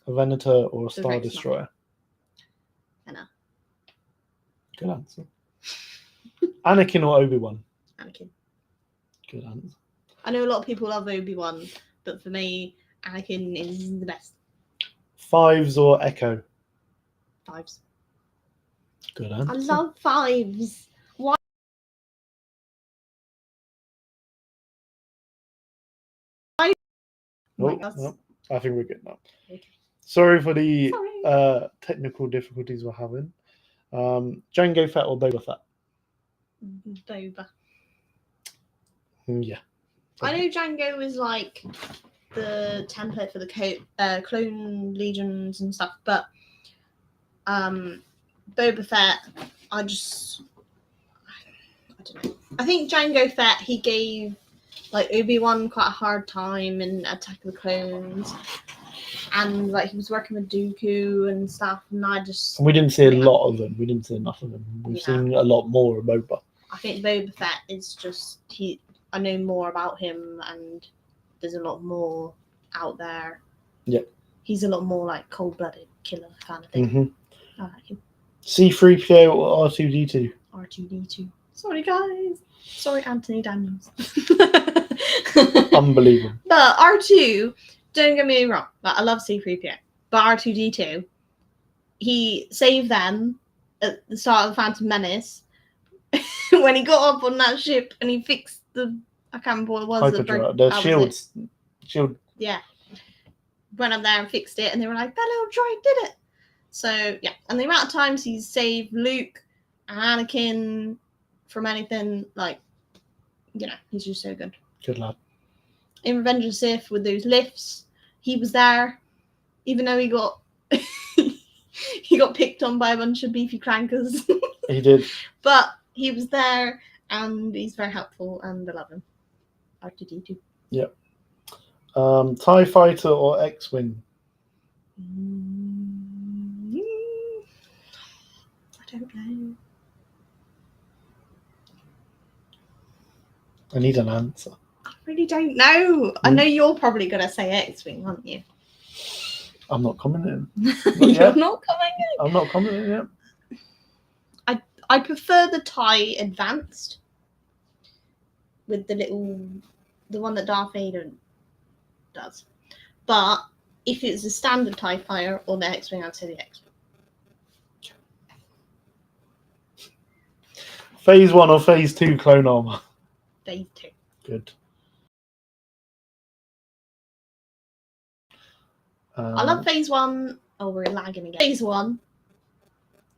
A Venator or a Star Destroyer? Venator. Good answer. Anakin or Obi-Wan? Anakin. Good answer. I know a lot of people love Obi-Wan, but for me, Anakin is the best. Fives or Echo? Fives. Good answer. I love fives. Why? No, I think we're good now. Okay. Sorry for the technical difficulties we're having. Jango Fett or Boba Fett? Boba. Yeah. I know Jango is like the template for the clone legions and stuff, but Boba Fett, I don't know. I think Jango Fett, he gave like Obi-Wan quite a hard time in Attack of the Clones, and like he was working with Dooku and stuff, and we didn't see a lot of them. We didn't see enough of them. We've seen a lot more of Boba. I think Boba Fett is just I know more about him, and there's a lot more out there. Yep. He's a lot more like cold-blooded killer kind of thing. Mm-hmm. I like him. C-3PO or R2-D2? R2-D2. Sorry, guys. Sorry, Anthony Daniels. Unbelievable. But R2, don't get me wrong, but I love C-3PO. But R2-D2, he saved them at the start of the Phantom Menace when he got up on that ship and he fixed the, I can't remember what it was. The shield. Yeah. Went up there and fixed it, and they were like, that little droid did it. So, yeah. And the amount of times he's saved Luke and Anakin from anything, like, you know, he's just so good. Good lad. In Revenge of the Sith, with those lifts, he was there, even though he got he got picked on by a bunch of beefy crankers. He did. But he was there, and he's very helpful, and I love him. R2-D2. Yep. TIE Fighter or X-Wing? I don't know. I need an answer. I really don't know. I know you're probably going to say X-Wing, aren't you? I'm not commenting. You're not commenting? I'm not commenting yet. I prefer the TIE Advanced with the one that Darth Vader does. But if it's a standard TIE Fighter or the X-Wing, I'd say the X-Wing. Phase 1 or Phase 2 clone armor? Phase 2. Good. I love Phase 1. Oh, we're lagging again. Phase 1.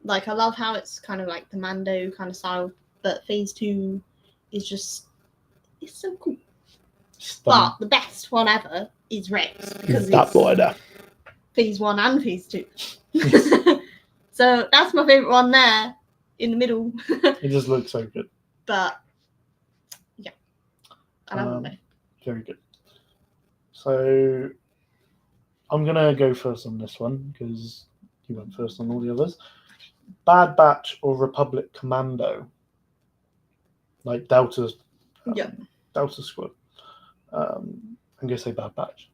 Like, I love how it's kind of like the Mando kind of style. But Phase 2 is just It's so cool. Stunning. But the best one ever is Rex because That it's boy there. phase 1 and phase 2. So that's my favourite one there in the middle. It just looks so good. But yeah, I love them. Very good. So I'm gonna go first on this one because you went first on all the others. Bad Batch or Republic Commando, like Delta Squad. I'm gonna say Bad Batch.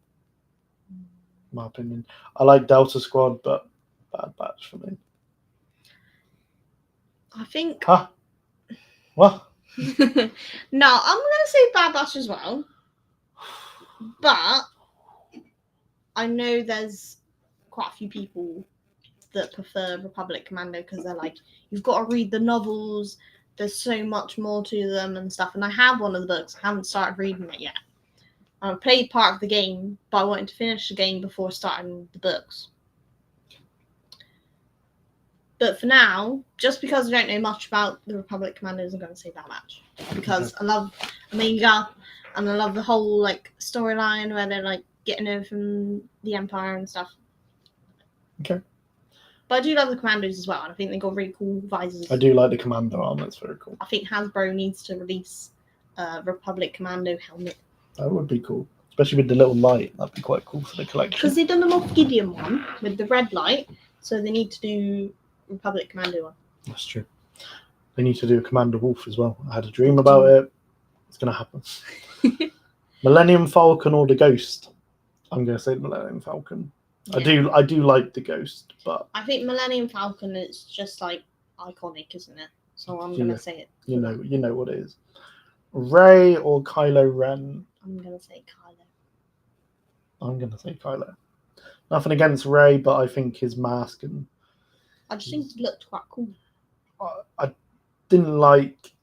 In my opinion, I like Delta Squad, but Bad Batch for me. I think. Huh? What? No, I'm gonna say Bad Batch as well. But I know there's quite a few people that prefer Republic Commando because they're like, you've got to read the novels. There's so much more to them and stuff. And I have one of the books. I haven't started reading it yet. I played part of the game, but I wanted to finish the game before starting the books. But for now, just because I don't know much about the Republic Commandos, I'm going to say Bad Batch. Because I love Omega, and I love the whole like storyline where they're like getting over from the Empire and stuff. Okay. But I do love the Commandos as well, and I think they got really cool visors. I do like the Commando armor; it's very cool. I think Hasbro needs to release a Republic Commando helmet. That would be cool, especially with the little light. That'd be quite cool for the collection. Because they've done the Moff Gideon one with the red light, so they need to do Republic Commando one. That's true. They need to do a Commander Wolf as well. I had a dream about it. It's going to happen. Millennium Falcon or the Ghost? I'm going to say the Millennium Falcon. Yeah. I do like the Ghost, but I think Millennium Falcon is just like iconic, isn't it? So I'm going to say it. You know what it is. Rey or Kylo Ren? I'm going to say Kylo. I'm going to say Kylo. Nothing against Rey, but I think his mask and I just think it looked quite cool. I didn't like.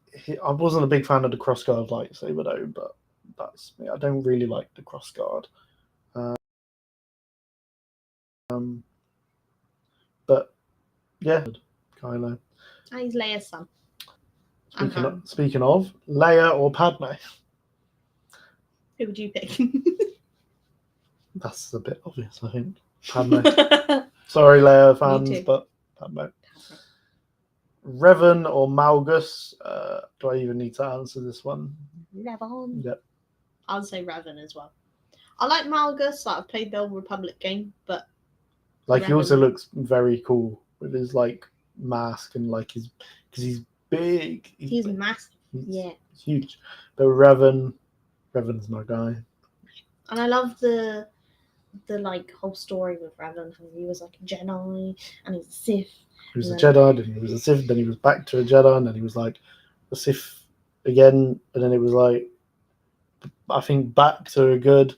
I wasn't a big fan of the crossguard lightsaber though, but that's me. I don't really like the crossguard. But yeah, Kylo. And he's Leia's son. Speaking of Leia or Padme, who would you pick? That's a bit obvious, I think. Padme. Sorry, Leia fans, but Padme. Revan or Malgus? Do I even need to answer this one? Revan. Yep. I would say Revan as well. I like Malgus. Like I've played the Old Republic game, but like Revan. He also looks very cool with his like mask and like his because he's big. He's massive. He's huge. But Revan's my guy. And I love the like whole story with Revan. He was like a Jedi and he's a Sith. He was a Jedi, then he was a Sith, then he was back to a Jedi, and then he was like a Sith again, and then it was like I think back to a good,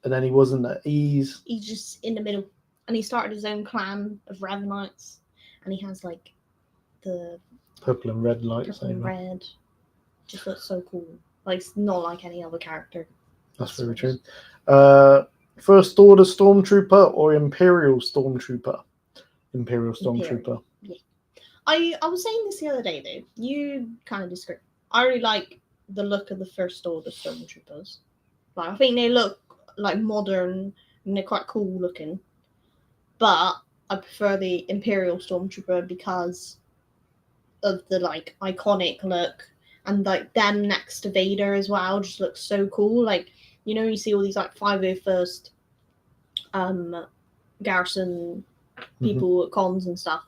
and then he wasn't at ease. He's just in the middle, and he started his own clan of Ravenites, and he has like the purple and red lightsaber. Purple and red, just looks so cool. Like it's not like any other character. That's very true. First Order Stormtrooper or Imperial Stormtrooper? Imperial Stormtrooper. Yeah. I was saying this the other day though. You kind of disagree. I really like the look of the First Order Stormtroopers. Like I think they look like modern and they're quite cool looking. But I prefer the Imperial Stormtrooper because of the like iconic look and like them next to Vader as well just looks so cool. Like you know you see all these like 501st garrison people at cons and stuff.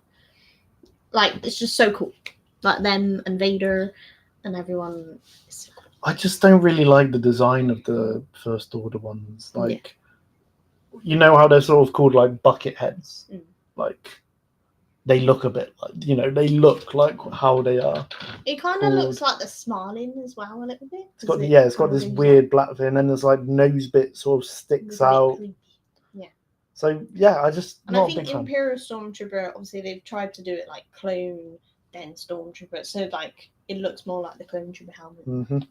Like it's just so cool. Like them and Vader and everyone is so cool. I just don't really like the design of the First Order ones. Like you know how they're sort of called like bucket heads. Like they look a bit like they look like how they are. It kind of looks like the smiling as well a little bit. It's got this weird black thing and then there's like nose bit sort of sticks out. Creepy. So yeah, I think Imperial Stormtrooper, obviously they've tried to do it like clone then Stormtrooper, so like it looks more like the clone trooper helmet.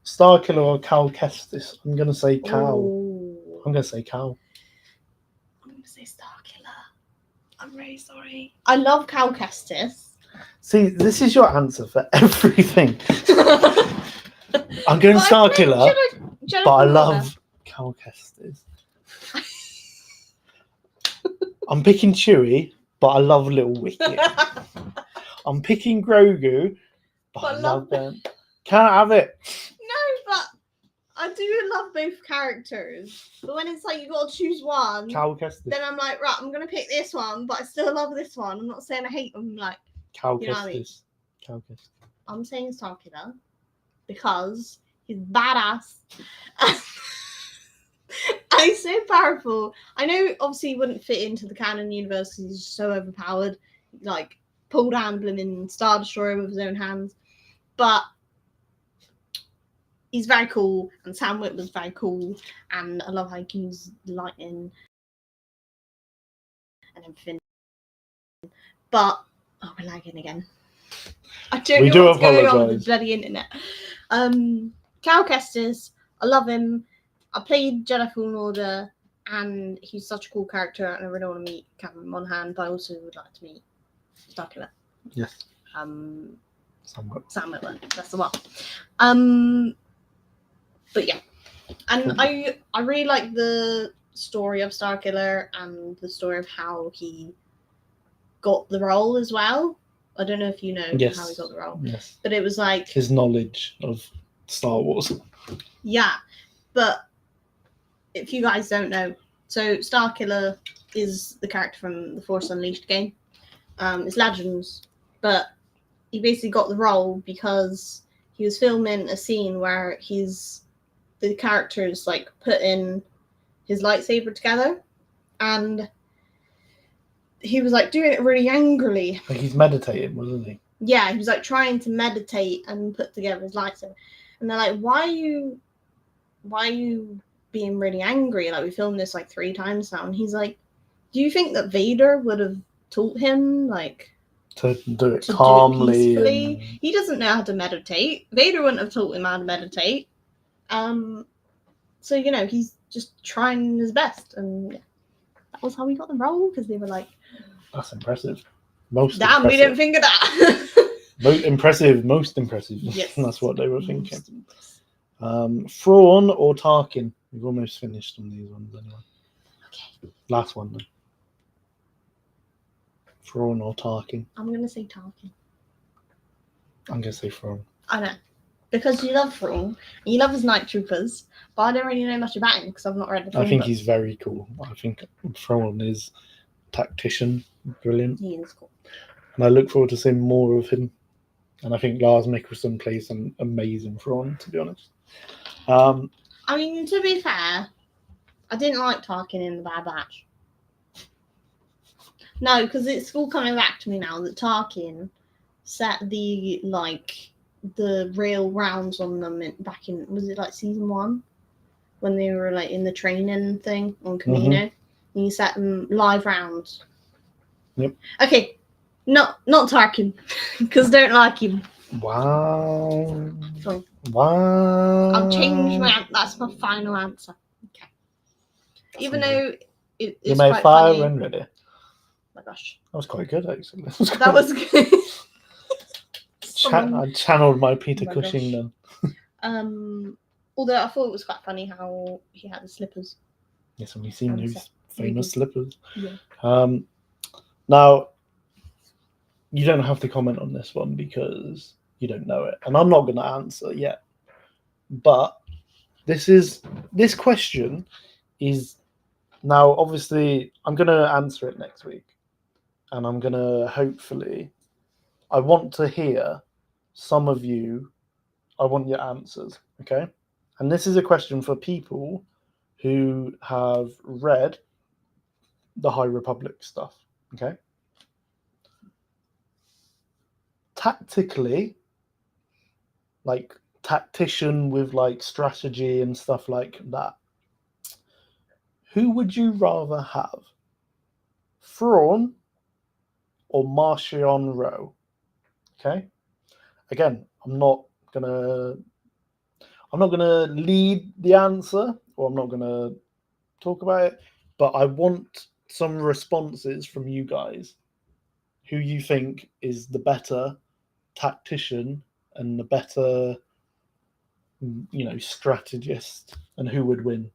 Starkiller or Cal Kestis? I'm gonna say Cal. Ooh. I'm gonna say Cal. I'm gonna say Starkiller. I'm really sorry. I love Cal Kestis. See, this is your answer for everything. I'm going But I Star played Killer, Jedi but I Fallen Order. love Cal Kestis. I'm picking Chewie, but I love Little Wicket. I'm picking Grogu, but I love Ben. Can't have it. No, but I do love both characters. But when it's like you got to choose one, Cal Kestis. then I'm like, right, I'm gonna pick this one, but I still love this one. I'm not saying I hate them. Like, Cal you know what I mean? Kestis. Cal Kestis. I'm saying Star Killer because he's badass. And he's so powerful. I know, obviously, he wouldn't fit into the canon universe because he's so overpowered. Like, pull down blimmin' Star Destroyer with his own hands. But he's very cool, and Sam Witwer's very cool, and I love how he can use lightning and everything. But, oh, we're lagging again. I don't know what's going on with the bloody internet. Cal Kestis, I love him. I played Jedi Fallen Order, and he's such a cool character, and I really want to meet Cameron Monaghan, but I also would like to meet Star Killer. Yes. Sam Witwer. That's the one. But yeah, and I really like the story of Star Killer and the story of how he got the role as well. I don't know if you know how he got the role. Yes. But it was like his knowledge of Star Wars. Yeah, but if you guys don't know, so Star Killer is the character from the Force Unleashed game. It's Legends, but he basically got the role because he was filming a scene where the characters like putting his lightsaber together, and he was like doing it really angrily. Like he's meditating, wasn't he? Yeah, he was like trying to meditate and put together his lightsaber, and they're like, "Why are you being really angry? Like we filmed this like 3 times now." And he's like, "Do you think that Vader would have taught him like to do it calmly, peacefully? He doesn't know how to meditate. Vader wouldn't have taught him how to meditate. So he's just trying his best, and that was how we got the role because they were like, "That's impressive." Most damn, impressive. we didn't think of that. Most impressive. Yes, that's what they were thinking. Thrawn or Tarkin? We've almost finished on these ones anyway. Okay. Last one then. Thrawn or Tarkin? I'm gonna say Tarkin. I'm gonna say Thrawn. I know. Because you love Thrawn, and you love his Night Troopers, but I don't really know much about him because I've not read the Thrawn I think books. he's very cool. I think Thrawn is tactician, brilliant. He is cool. And I look forward to seeing more of him. And I think Lars Mikkelsen plays an amazing Thrawn, to be honest. I mean, to be fair, I didn't like Tarkin in The Bad Batch. No, because it's all coming back to me now that Tarkin set the real rounds on them back in, was it like season 1 when they were like in the training thing on Camino, and he set them live rounds. Yep. Okay, not Tarkin because don't like him. Wow. Fine. Wow. I'll change that's my final answer. Okay. That's even though it's you made quite fire funny. and ready. Oh my gosh. That was quite good, actually. That was good. I channeled my Peter my Cushing gosh. then. Although I thought it was quite funny how he had the slippers. Yes, and we've seen those famous slippers. Yeah. Now, you don't have to comment on this one because you don't know it, and I'm not going to answer yet. But this question is now obviously I'm going to answer it next week, and I'm going to hopefully. I want to hear some of you. I want your answers, okay? And this is a question for people who have read the High Republic stuff, okay? Tactically, like tactician with like strategy and stuff like that, who would you rather have? Thrawn or Marchion Ro? Okay? Again, I'm not gonna lead the answer, or I'm not gonna talk about it, but I want some responses from you guys. Who you think is the better tactician and the better strategist and who would win.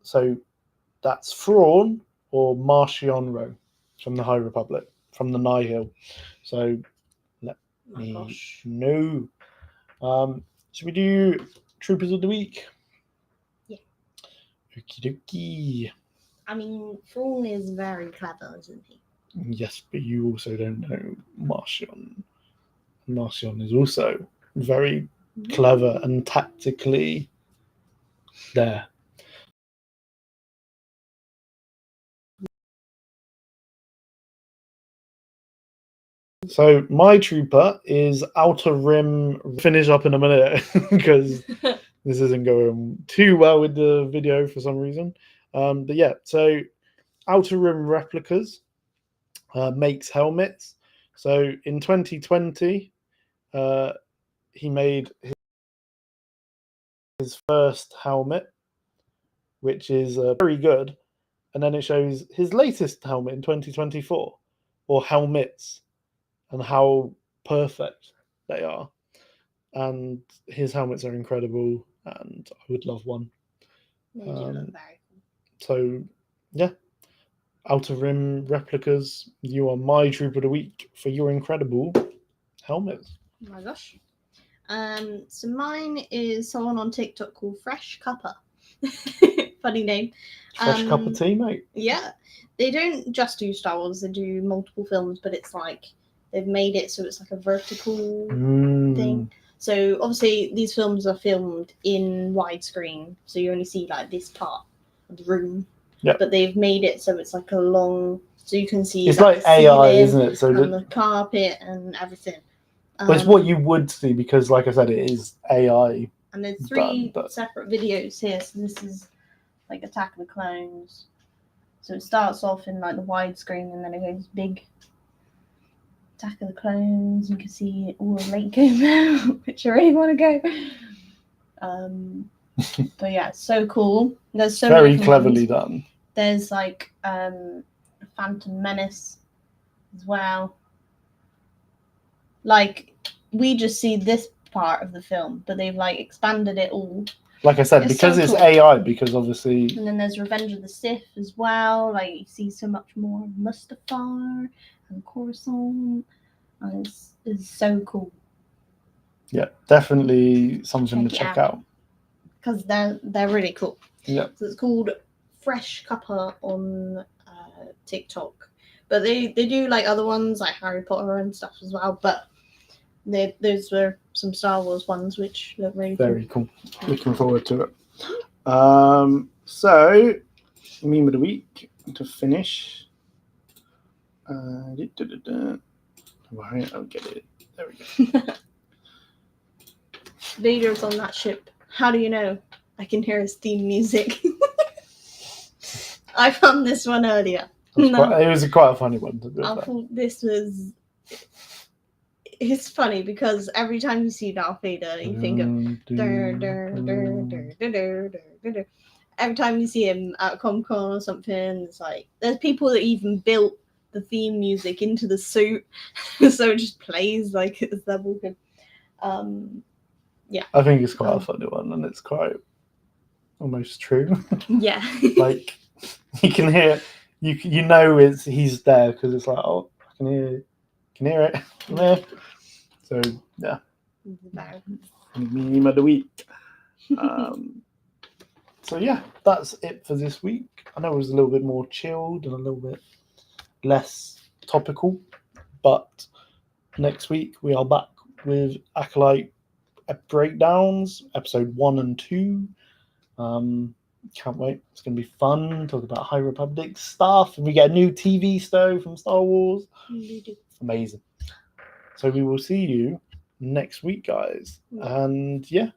So that's Thrawn or Marcion Rowe from the High Republic, from the Nihil. So let me know. Should we do Troopers of the Week? Yeah. Okie dokie. I mean, Thrawn is very clever, isn't he? Yes, but you also don't know Marcion. Marcion is also very clever and tactically there. So my trooper is Outer Rim. Finish up in a minute because this isn't going too well with the video for some reason. But yeah, so Outer Rim Replicas makes helmets. So in 2020, he made his first helmet, which is very good. And then it shows his latest helmet in 2024, or helmets, and how perfect they are. And his helmets are incredible, and I would love one. They do look very cool. So, yeah, Outer Rim Replicas, you are my Trooper of the Week for your incredible helmets. Oh my gosh. So mine is someone on TikTok called Fresh Cuppa. Funny name. Fresh cup of tea, mate. Yeah. They don't just do Star Wars, they do multiple films, but it's like they've made it so it's like a vertical thing. So obviously these films are filmed in widescreen, so you only see like this part of the room. Yep. But they've made it so it's like a long, so you can see. It's like AI, isn't it? So and the carpet and everything. But it's what you would see because, like I said, it is AI. And there's three separate videos here. So this is like Attack of the Clones. So it starts off in like the widescreen and then it goes big. Attack of the Clones. You can see all of Lake Como, which I really want to go. But yeah, it's so cool. There's so very many cleverly done. There's like Phantom Menace as well. Like we just see this part of the film, but they've like expanded it all. Like I said, because it's AI, because obviously. And then there's Revenge of the Sith as well. Like you see so much more of Mustafar and Coruscant. And it's so cool. Yeah, definitely something to check out. Because they're really cool. Yeah. So it's called Fresh Cuppa on TikTok. But they do like other ones like Harry Potter and stuff as well. But those were some Star Wars ones which look really very cool. Looking forward to it. So meme of the week to finish. Right, I'll get it. There we go. Vader's on that ship. How do you know? I can hear his theme music. I found this one earlier. It was quite a funny one to do. I thought this was. It's funny because every time you see Darth Vader, you think of. Every time you see him at Comic-Con or something, it's like there's people that even built the theme music into the suit, so it just plays like it's they're walking. Yeah. I think it's quite a funny one, and it's quite almost true. Yeah. Like you can hear, you know he's there because it's like, oh, I can hear it. Yeah. So yeah. Meme of the week. So yeah, that's it for this week. I know it was a little bit more chilled and a little bit less topical, but next week we are back with Acolyte breakdowns, episode 1 and 2. Can't wait. It's going to be fun. Talk about High Republic stuff, and we get a new TV show from Star Wars. Amazing. So we will see you next week, guys. And yeah,